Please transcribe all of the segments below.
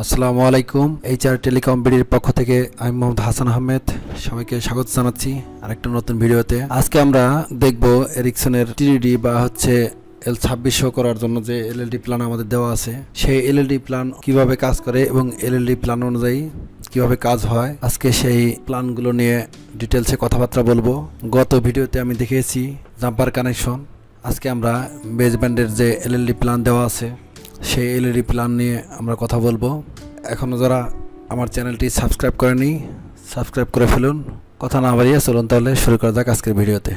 আসসালামু আলাইকুম। HR telecom বিডির পক্ষ থেকে আমি মোহাম্মদ হাসান আহমেদ সবাইকে স্বাগত জানাচ্ছি আরেকটা নতুন ভিডিওতে। আজকে আমরা দেখব এরিকসনের টিডিডি বা হচ্ছে L2600 করার জন্য যে এলএলডি প্ল্যান আমাদের দেওয়া আছে সেই এলএলডি প্ল্যান কিভাবে কাজ করে এবং এলএলডি প্ল্যান অনুযায়ী কিভাবে কাজ হয়। আজকে সেই প্ল্যানগুলো নিয়ে ডিটেলসে কথাবার্তা বলবো। গত ভিডিওতে আমি দেখিয়েছি জাম্পার কানেকশন। আজকে আমরা বেসব্যান্ডের যে এলএলডি প্ল্যান দেওয়া আছে সেই এলইডি প্ল্যান নিয়ে আমরা কথা বলবো। এখনও যারা আমার চ্যানেলটি সাবস্ক্রাইব করেনি সাবস্ক্রাইব করে ফেলুন। কথা না বাড়িয়ে চলুন তাহলে শুরু করা যাক আজকের ভিডিওতে।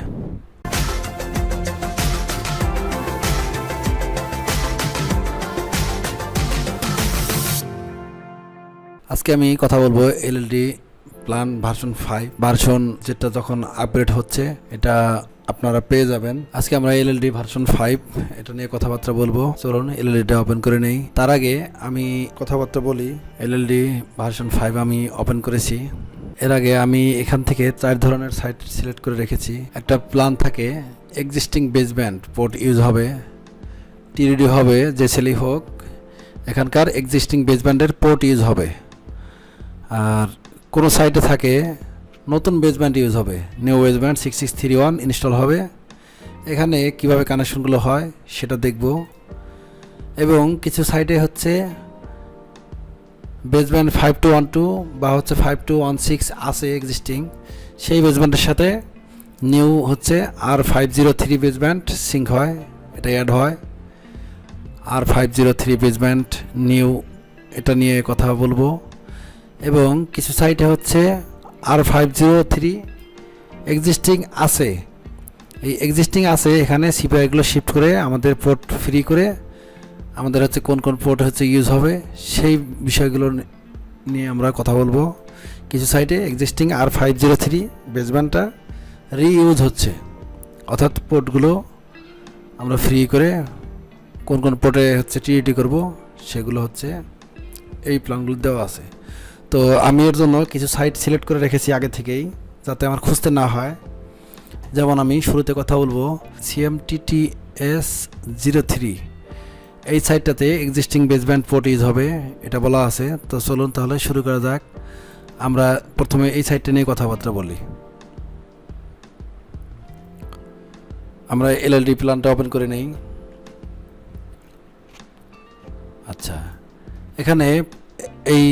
আজকে আমি কথা বলবো এলইডি প্ল্যান ভার্সন 5 ভার্সন যেটা যখন আপগ্রেড হচ্ছে এটা আপনারা পেয়ে যাবেন। আজকে আমরা এলএলডি ভার্সন 5 এটা নিয়ে কথাবার্তা বলবো। চলুন এলএলডিটা ওপেন করে নেই। তার আগে আমি কথাবার্তা বলি। এলএলডি ভার্সন 5 আমি ওপেন করেছি। এর আগে আমি এখান থেকে 4 ধরনের সাইট সিলেক্ট করে রেখেছি। একটা প্ল্যান থাকে এক্সিস্টিং বেসব্যান্ড পোর্ট ইউজ হবে, টিডিডি হবে যে ছেলেই হোক, এখানকার এক্সিস্টিং বেসব্যান্ডের পোর্ট ইউজ হবে। আর কোনো সাইটে থাকে নতুন বেসব্যান্ড ইউজ হবে, নিউ বেসব্যান্ড 6631 ইনস্টল হবে। এখানে কিভাবে কানেকশনগুলো হয় সেটা দেখব। এবং কিছু সাইটে হচ্ছে বেসব্যান্ড 5212 বা হচ্ছে 5216 আছে এক্সিস্টিং, সেই বেসব্যান্ডের সাথে নিউ হচ্ছে R503 বেসব্যান্ড সিঙ্ক হয়, এটা অ্যাড হয়। R503 বেসব্যান্ড নিউ এটা নিয়ে কথা বলবো। এবং কিছু সাইটে হচ্ছে R503 এক্সিস্টিং আছে, এই এক্সিস্টিং আছে এখানে সিপিআইগুলো শিফট করে আমাদের পোর্ট ফ্রি করে আমাদের হচ্ছে কোন কোন পোর্ট হচ্ছে ইউজ হবে সেই বিষয়গুলো নিয়ে আমরা কথা বলবো। কিছু সাইটে এক্সিস্টিং R503 বেসব্যান্ডটা রিইউজ হচ্ছে, অর্থাৎ পোর্টগুলো আমরা ফ্রি করে কোন কোন পোর্টে হচ্ছে টিডিডি করব সেগুলো হচ্ছে এই প্ল্যানগুলো দেওয়া আছে। তো আমি এর জন্য কিছু সাইট সিলেক্ট করে রেখেছি আগে থেকেই যাতে আমার খুঁজতে না হয়। যেমন আমি শুরুতে কথা বলবো CMTTS03, এই সাইটটাতে এক্সিস্টিং বেসব্যান্ড পোর্ট ইউজ হবে এটা বলা আছে। তো চলুন তাহলে শুরু করা যাক। আমরা প্রথমে এই সাইটটা নিয়ে কথাবার্তা বলি। আমরা এলএলডি প্ল্যানটা ওপেন করে নেই। আচ্ছা, এখানে এই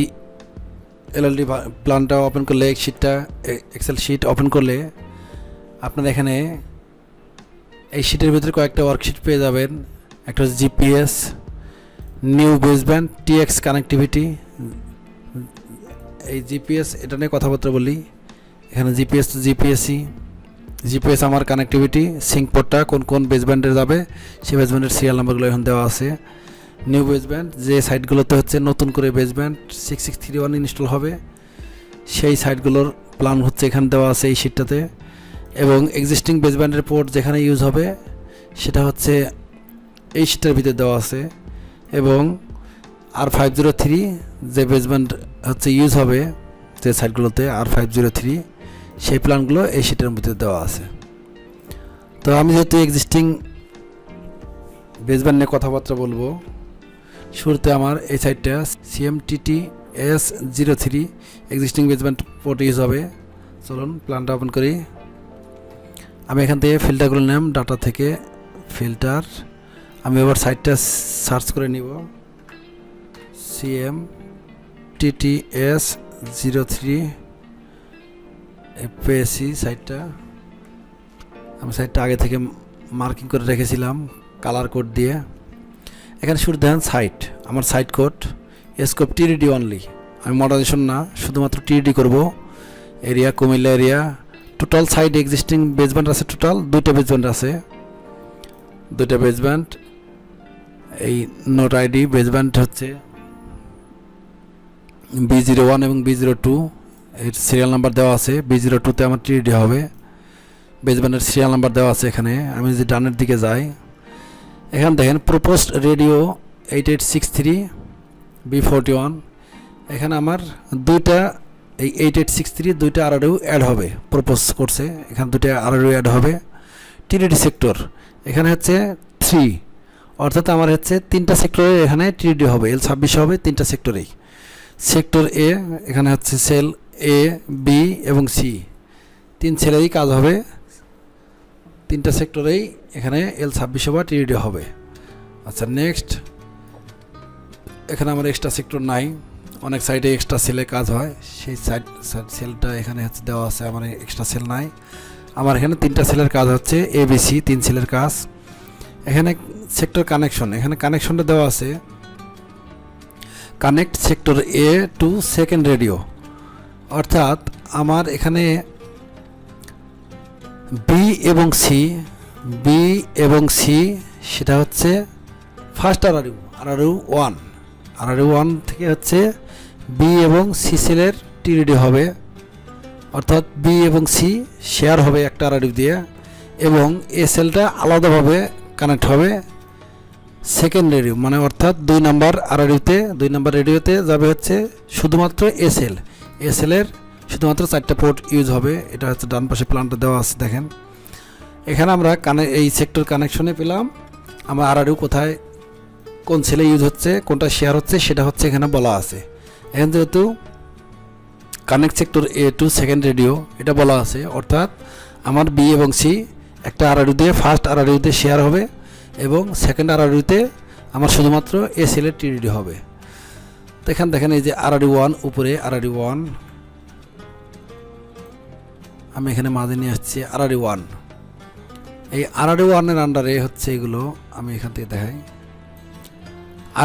এলএলডি প্ল্যানটা ওপেন করলে এক্সেল শিট ওপেন করলে আপনারা এখানে এই শিটের ভিতরে কয়েকটা ওয়ার্কশিট পেয়ে যাবেন। একটা হচ্ছে GPS, new baseband, TX connectivity. এই জিপিএস এটা নিয়ে কথাবার্তা বলি। এখানে জিপিএস তো জিপিএস আমার কানেক্টিভিটি, সিঙ্ক পোর্টটা কোন কোন বেসব্যান্ডে যাবে সেই বেসব্যান্ডের সিরিয়াল নাম্বারগুলো এখন দেওয়া আছে। নিউ বেসব্যান্ড যে সাইটগুলোতে হচ্ছে নতুন করে বেসব্যান্ড 6631 ইনস্টল হবে সেই সাইটগুলোর প্ল্যান হচ্ছে এখানে দেওয়া আছে এই শিটটাতে। এবং এক্সিস্টিং বেসব্যান্ডের পোর্ট যেখানে ইউজ হবে সেটা হচ্ছে এই শিটের ভিতরে দেওয়া আছে। এবং R503 যে বেসব্যান্ড হচ্ছে ইউজ হবে যে সাইটগুলোতে R503 সেই প্ল্যানগুলো এই শিটের ভিতরে দেওয়া আছে। তো আমি যেহেতু এক্সিস্টিং বেসব্যান্ড নিয়ে কথাবার্তা বলবো, শুরুতে আমার এই সাইটটা CMTTS03 existing baseband port use হবে। চলুন প্ল্যানটা ওপেন করি। আমি এখান থেকে ফিল্টারগুলো নিলাম, ডাটা থেকে ফিল্টার। আমি এবার সাইটটা সার্চ করে নিব CMTTS03 পেয়েছি সাইটটা। আমি সাইটটা আগে থেকে মার্কিং করে রেখেছিলাম কালার কোড দিয়ে। এখানে শুরু দেখেন সাইট, আমার site code scope TDD only, আমি মডারেশন না শুধুমাত্র টিডিডি করব। Area Comilla area. Total site existing baseband আছে, টোটাল 2টা বেসব্যান্ড আছে, 2টা বেসব্যান্ড। এই নোট আইডি বেসব্যান্ড হচ্ছে B01 এবং B02, এর সিরিয়াল নাম্বার দেওয়া আছে। B02তে আমার টিডিডি হবে, বেসব্যান্ডের সিরিয়াল নাম্বার দেওয়া আছে এখানে। আমি যদি ডানের দিকে যাই এখানে দেখেন প্রপোজড রেডিও 8863 B41, এখানে আমার দুইটা এই 8863 দুইটা আরও অ্যাড হবে, প্রপোজ করছে এখানে দুইটা আরও অ্যাড হবে। টিডিডি সেক্টর এখানে হচ্ছে 3, অর্থাৎ আমার হচ্ছে 3টা সেক্টরে এখানে টিডিডি হবে, L26 হবে 3টা সেক্টরেই। সেক্টর এ, এখানে হচ্ছে সেল এ, বি এবং সি, 3 সেলেরই কাজ হবে, 3টা সেক্টরেই এখানে L2600 বা TDD হবে। আচ্ছা নেক্সট, এখানে আমার এক্সট্রা সেক্টর নাই, অনেক সাইডে এক্সট্রা সেলে কাজ হয়, সেই সেলটা এখানে হচ্ছে দেওয়া আছে, আমার এক্সট্রা সেল নাই। আমার এখানে 3টা সেলের কাজ হচ্ছে ABC, 3 সেলের কাজ। এখানে সেক্টর কানেকশন, এখানে কানেকশনটা দেওয়া আছে কানেক্ট সেক্টর এ টু সেকেন্ড রেডিও, অর্থাৎ আমার এখানে বি এবং সি সেটা হচ্ছে ফার্স্ট RRU 1 থেকে হচ্ছে বি এবং সি সেলের TDD হবে, অর্থাৎ বি এবং সি শেয়ার হবে একটা RRU দিয়ে, এবং এ সেলটা আলাদাভাবে কানেক্ট হবে সেকেন্ড রেডিও, মানে অর্থাৎ 2 নাম্বার রেডিওতে যাবে হচ্ছে শুধুমাত্র এ সেলের শুধুমাত্র 4টা পোর্ট ইউজ হবে। এটা হচ্ছে ডান পাশে প্ল্যানটা দেওয়া আছে, দেখেন এখানে আমরা এই সেক্টর কানেকশনে পেলাম আমার RRU কোথায় কোন সেলে ইউজ হচ্ছে, কোনটা শেয়ার হচ্ছে সেটা হচ্ছে এখানে বলা আছে। এখানে যেহেতু কানেক্ট সেক্টর এ টু সেকেন্ড রেডিও এটা বলা আছে, অর্থাৎ আমার বি এবং সি একটা RRU দিয়ে ফার্স্ট RRU তে শেয়ার হবে এবং সেকেন্ড RRU তে আমার শুধুমাত্র এ সেলের TDD হবে। তো এখানে দেখেন এই যে RRU 1 উপরে RRU 1, আমি এখানে মাঝে নিয়ে আসছি RRU 1। এই RRU 1 এর আন্ডারে হচ্ছে এগুলো, আমি এখান থেকে দেখাই।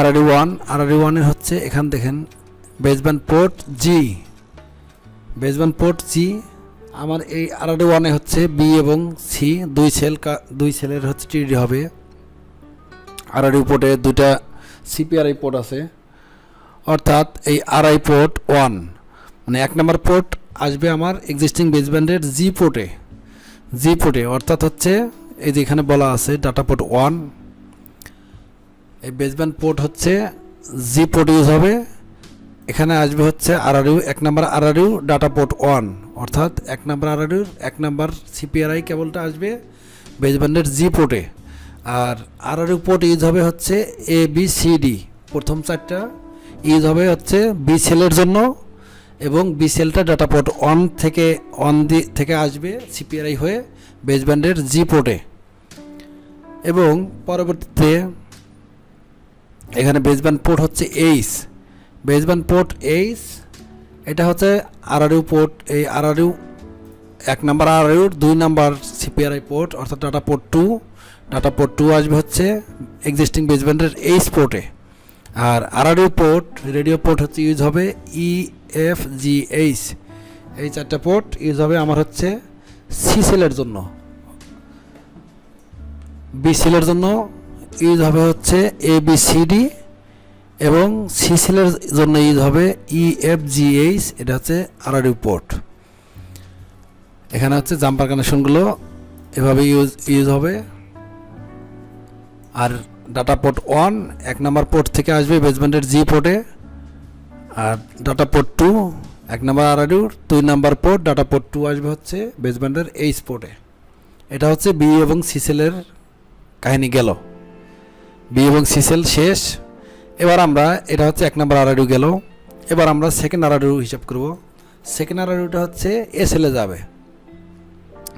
RRU 1 এর হচ্ছে এখান দেখেন বেসব্যান্ড পোর্ট জি, আমার এই RRU 1 এ হচ্ছে বি এবং সি দুই সেলের হচ্ছে TDD হবে। RRU পোর্টে 2টা CPRI পোর্ট আছে, অর্থাৎ এই RI পোর্ট 1 মানে 1 নম্বর পোর্ট আসবে আমার এক্সিস্টিং বেসব্যান্ডের জি পোর্টে, অর্থাৎ হচ্ছে এই যে এখানে বলা আছে ডাটা পোর্ট 1, এই বেসব্যান্ড পোর্ট হচ্ছে জি পোর্ট ইউজ হবে। এখানে আসবে হচ্ছে RRU 1 নম্বর RRU ডাটা পোর্ট 1, অর্থাৎ 1 নম্বর RRU 1 নম্বর CPRI কেবলটা আসবে বেসব্যান্ডের জি পোর্টে, আর RRU পোর্ট ইউজ হবে হচ্ছে ABCD, প্রথম 4টা ইউজ হবে হচ্ছে বি সেলের জন্য, এবং বি সেলটা ডাটা পোর্ট 1 থেকে আসবে CPRI হয়ে বেসব্যান্ডের জি পোর্টে। এবং পরবর্তীতে এখানে বেসব্যান্ড পোর্ট হচ্ছে এইচ, এটা হচ্ছে RRU পোর্ট, এই RRU 1 নম্বর RRU 2 নম্বর CPRI পোর্ট, অর্থাৎ ডাটা পোর্ট 2 আসবে হচ্ছে এক্সিস্টিং বেসব্যান্ডের এইচ পোর্টে। আর RRU পোর্ট রেডিও পোর্ট হচ্ছে ইউজ হবে EFGH, এই 4টা পোর্ট ইউজ হবে আমার হচ্ছে সি সেলের জন্য। বি সেলের জন্য ইউজ হবে হচ্ছে ABCD, এবং সি সেলের জন্য ইউজ হবে EFGH, এটা হচ্ছে RRU পোর্ট। এখানে হচ্ছে জাম্পার কানেকশনগুলো এভাবে ইউজ হবে। আর ডাটা পোর্ট 1 1 নম্বর পোর্ট থেকে আসবে বেসব্যান্ডের জি পোর্টে, আর ডাটা পোর্ট 2 1 নম্বর RRU 2 নম্বর পোর্ট ডাটা পোর্ট 2 আসবে হচ্ছে বেসব্যান্ডের এইচ পোর্টে। এটা হচ্ছে বি এবং সি সেলের কাহিনী গেল, বি এবং সি সেল শেষ। এবার আমরা এটা হচ্ছে 1 নম্বর RRU গেল, এবার আমরা সেকেন্ড RRU হিসাব করব। সেকেন্ড RRUটা হচ্ছে এ সেলে যাবে।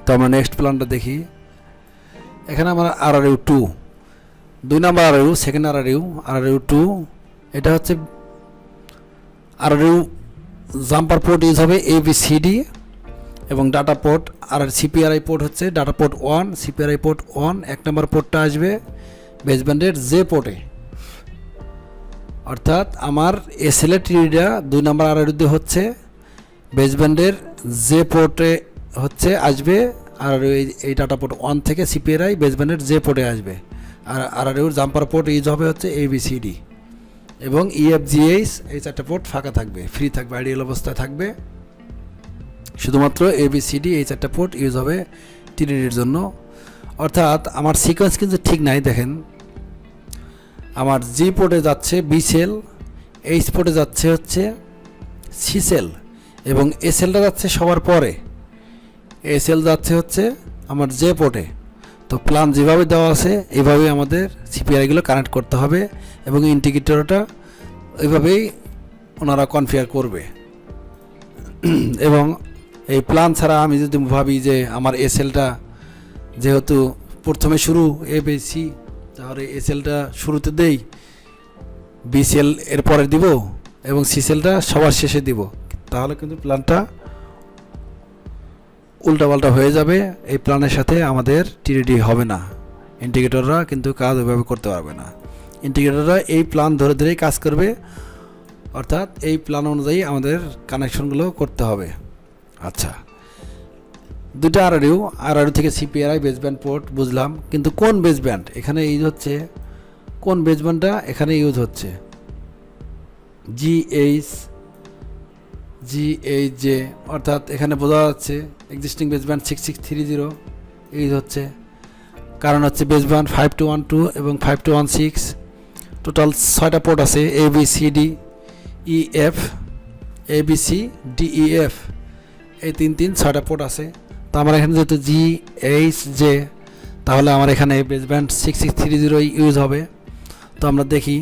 তো আমরা নেক্সট প্ল্যানটা দেখি। এখানে আমরা RRU 2 নম্বর RRU সেকেন্ড RRU 2, এটা হচ্ছে RRU জাম্পার পোর্ট ইউজ হবে ABCD, এবং ডাটা পোর্ট আর CPRI পোর্ট হচ্ছে ডাটা পোর্ট 1, CPRI পোর্ট 1 1 নম্বর পোর্টটা আসবে বেসব্যান্ডের জে পোর্টে, অর্থাৎ আমার এসএলএ TDDটা 2 নম্বর RRU দিয়ে হচ্ছে বেসব্যান্ডের জে পোর্টে হচ্ছে আসবে, আর এই ডাটা পোর্ট 1 থেকে CPRI বেসব্যান্ডের জে পোর্টে আসবে। আর RRUর জাম্পার পোর্ট ইউজ হবে হচ্ছে ABCD, এবং EFGH এই 4টা পোর্ট ফাঁকা থাকবে, ফ্রি থাকবে, আইডিয়াল অবস্থায় থাকবে। শুধুমাত্র ABCD এই 4টা পোর্ট ইউজ হবে TDDর জন্য। অর্থাৎ আমার সিকোয়েন্স কিন্তু ঠিক নাই, দেখেন আমার জি পোর্টে যাচ্ছে বি সেল, এইচ পোর্টে যাচ্ছে হচ্ছে সি সেল, এবং এ সেলটা যাচ্ছে সবার পরে, এ সেল যাচ্ছে হচ্ছে আমার জে পোর্টে। তো প্ল্যান যেভাবে দেওয়া আছে এইভাবেই আমাদের CPRIগুলো কানেক্ট করতে হবে, এবং ইন্টিগ্রেটরটা ওইভাবেই ওনারা কনফিগার করবে। এবং এই প্ল্যান ছাড়া আমি যদি ভাবি যে আমার এসএলটা যেহেতু প্রথমে শুরু এবিসি, তাহলে এসএলটা শুরুতে দেই, বিসিএল এর পরে দিব এবং সিসেলটা সবার শেষে দিব, তাহলে কিন্তু প্ল্যানটা উল্টাপাল্টা হয়ে যাবে। এই প্ল্যানের সাথে আমাদের টিডিডি হবে না, ইন্টিগ্রেটররা কিন্তু কাজ ওইভাবে করতে পারবে না। ইন্টিগ্রেটররা এই প্ল্যান ধরে ধরেই কাজ করবে, অর্থাৎ এই প্ল্যান অনুযায়ী আমাদের কানেকশনগুলো করতে হবে। আচ্ছা, দুটো আরআরইউ থেকে সিপিআরআই বেসব্যান্ড পোর্ট বুঝলাম, কিন্তু কোন বেসব্যান্ড এখানে ইউজ হচ্ছে, কোন বেসব্যান্ডটা এখানে ইউজ হচ্ছে? জিএইচজে, অর্থাৎ এখানে বোঝা যাচ্ছে এক্সিস্টিং বেসব্যান্ড 6630 ইউজ হচ্ছে। কারণ হচ্ছে বেসব্যান্ড 5212 এবং 5216, টোটাল 6টা পোর্ট আছে, ABCDEF, এই 6টা পোর্ট আছে। তো আমার এখানে যেহেতু জিএইচজে, তাহলে আমার এখানে বেসব্যান্ড 6630 ইউজ হবে। তো আমরা দেখি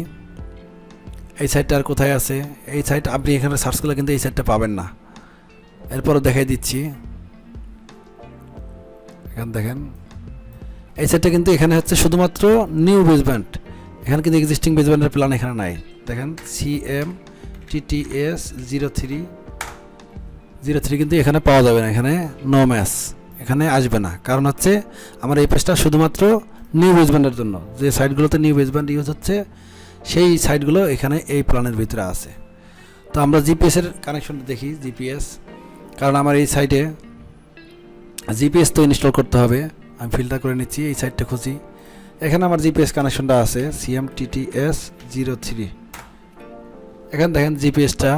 এই সাইটটা আর কোথায় আছে। এই সাইট আপনি এখানে সার্চ করলে কিন্তু এই সাইটটা পাবেন না। এরপরও দেখাই দিচ্ছি, এখানে দেখেন এই সাইটটা কিন্তু এখানে হচ্ছে শুধুমাত্র নিউ বেসব্যান্ড, এখানে কিন্তু এক্সিস্টিং বেসব্যান্ডের প্ল্যান এখানে নাই। দেখেন CMTTS 03 কিন্তু এখানে পাওয়া যাবে না, এখানে নো ম্যাচ, এখানে আসবে না। কারণ হচ্ছে আমার এই পেজটা শুধুমাত্র নিউ বেসব্যান্ডের জন্য, যে সাইটগুলোতে নিউ বেসব্যান্ড ইউজ হচ্ছে সেই সাইটগুলো এখানে এই প্ল্যানের ভিতরে আছে। তো আমরা জিপিএসের কানেকশনটা দেখি, জিপিএস, কারণ আমার এই সাইটে জিপিএস তো ইনস্টল করতে হবে। আমি ফিল্টার করে নিচ্ছি, এই সাইটটা খুঁজি, এখানে আমার জিপিএস কানেকশনটা আছে CMTTS 03। এখানে দেখেন জিপিএসটা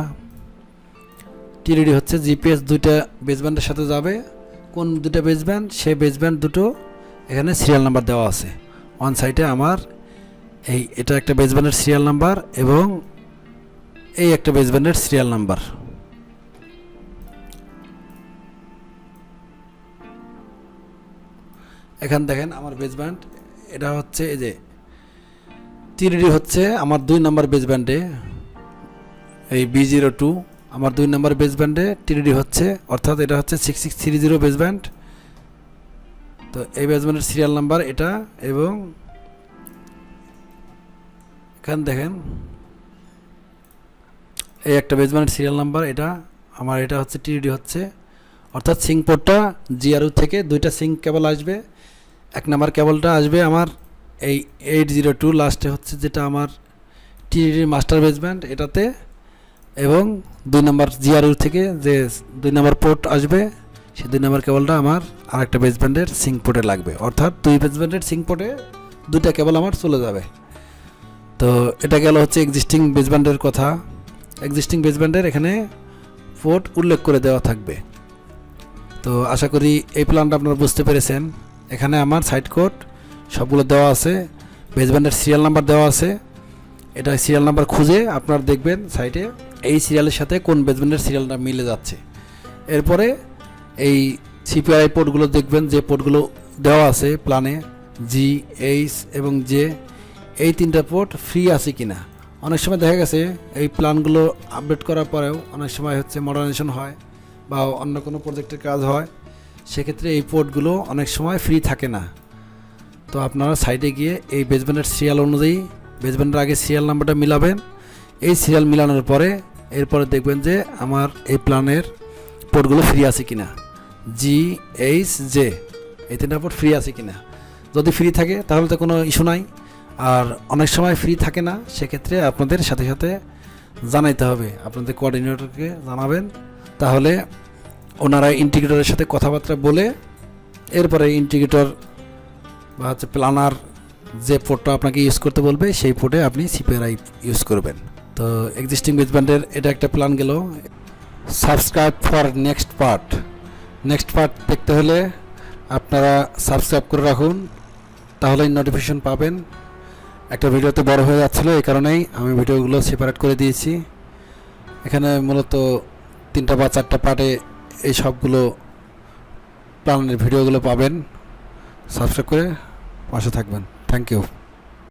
টিডিডি হচ্ছে, জিপিএস দুইটা বেসব্যান্ডের সাথে যাবে। কোন দুটো বেসব্যান্ড? সেই বেসব্যান্ড দুটো এখানে সিরিয়াল নাম্বার দেওয়া আছে। অন সাইটে আমার এটা একটা বেসব্যান্ডের সিরিয়াল নাম্বার এবং এই একটা বেসব্যান্ডের সিরিয়াল নাম্বার। এখানে দেখেন আমার বেসব্যান্ড, এটা হচ্ছে এই যে টিডিডি হচ্ছে আমার 2 নম্বর বেসব্যান্ডে, এই B02 আমার 2 নম্বর বেসব্যান্ডে টিডিডি হচ্ছে, অর্থাৎ এটা হচ্ছে 6630 বেসব্যান্ড। তো এই বেসব্যান্ডের সিরিয়াল নাম্বার এটা, এবং এখানে দেখেন এই একটা বেসব্যান্ডের সিরিয়াল নাম্বার, এটা আমার, এটা হচ্ছে টিডিডি হচ্ছে, অর্থাৎ সিঙ্ক পোর্টটা জিআরইউ থেকে 2টা সিঙ্ক কেবল আসবে। 1 নম্বর কেবলটা আসবে আমার এই 802 লাস্টে হচ্ছে, যেটা আমার টিডিডির মাস্টার বেসব্যান্ড এটাতে, এবং 2 নম্বর জিআরইউ থেকে যে 2 নম্বর পোর্ট আসবে, সেই 2 নম্বর কেবলটা আমার আরেকটা বেসব্যান্ডের সিঙ্ক পোর্টে লাগবে, অর্থাৎ 2 বেসব্যান্ডের সিঙ্ক পোর্টে 2টা কেবল আমার চলে যাবে। তো এটা গেল হচ্ছে এক্সিস্টিং বেসব্যান্ডের কথা। এক্সিস্টিং বেসব্যান্ডের এখানে পোর্ট উল্লেখ করে দেওয়া থাকবে। তো আশা করি এই প্ল্যানটা আপনারা বুঝতে পেরেছেন। এখানে আমার সাইট কোড সবগুলো দেওয়া আছে, বেসব্যান্ডের সিরিয়াল নাম্বার দেওয়া আছে। এটা সিরিয়াল নাম্বার খুঁজে আপনারা দেখবেন সাইটে এই সিরিয়ালের সাথে কোন বেসব্যান্ডের সিরিয়ালটা মিলে যাচ্ছে। এরপরে এই সিপিআই পোর্টগুলো দেখবেন, যে পোর্টগুলো দেওয়া আছে প্ল্যানে, জি, এইচ এবং জে, এই 3টা পোর্ট ফ্রি আছে কিনা। অনেক সময় দেখা গেছে এই প্ল্যানগুলো আপডেট করার পরেও অনেক সময় হচ্ছে মডার্নাইজেশন হয় বা অন্য কোনো প্রজেক্টের কাজ হয়, সেক্ষেত্রে এই পোর্টগুলো অনেক সময় ফ্রি থাকে না। তো আপনারা সাইটে গিয়ে এই বেসব্যান্ডের সিরিয়াল অনুযায়ী বেসব্যান্ডের আগে সিরিয়াল নাম্বারটা মিলাবেন। এই সিরিয়াল মিলানোর পরে এরপরে দেখবেন যে আমার এই প্ল্যানের পোর্টগুলো ফ্রি আছে কিনা, জি, এইচ, জে, এই 3টা পোর্ট ফ্রি আছে কিনা। যদি ফ্রি থাকে তাহলে তো কোনো ইস্যু নাই, আর অনেক সময় ফ্রি থাকে না, সেক্ষেত্রে আপনাদের সাথে সাথে জানাইতে হবে, আপনাদের কোঅর্ডিনেটরকে জানাবেন। তাহলে ওনারা ইন্টিগ্রেটরের সাথে কথাবার্তা বলে এরপরে ইন্টিগ্রেটর বা হচ্ছে প্ল্যানার যে পোর্টটা আপনাকে ইউজ করতে বলবে সেই পোর্টে আপনি সিপিআরআই ইউজ করবেন। তো এক্সিস্টিং বেসব্যান্ডের এটা একটা প্ল্যান গেল। সাবস্ক্রাইব ফর নেক্সট পার্ট দেখতে হলে আপনারা সাবস্ক্রাইব করে রাখুন, তাহলেই নোটিফিকেশন পাবেন। একটা ভিডিওতে বড় হয়ে যাচ্ছিল, এই কারণেই আমি ভিডিওগুলো সেপারেট করে দিয়েছি। এখানে মূলত 3টা বা 4টা পার্টে এই সবগুলো প্ল্যানের ভিডিওগুলো পাবেন। সাবস্ক্রাইব করে পাশে থাকবেন। Thank you.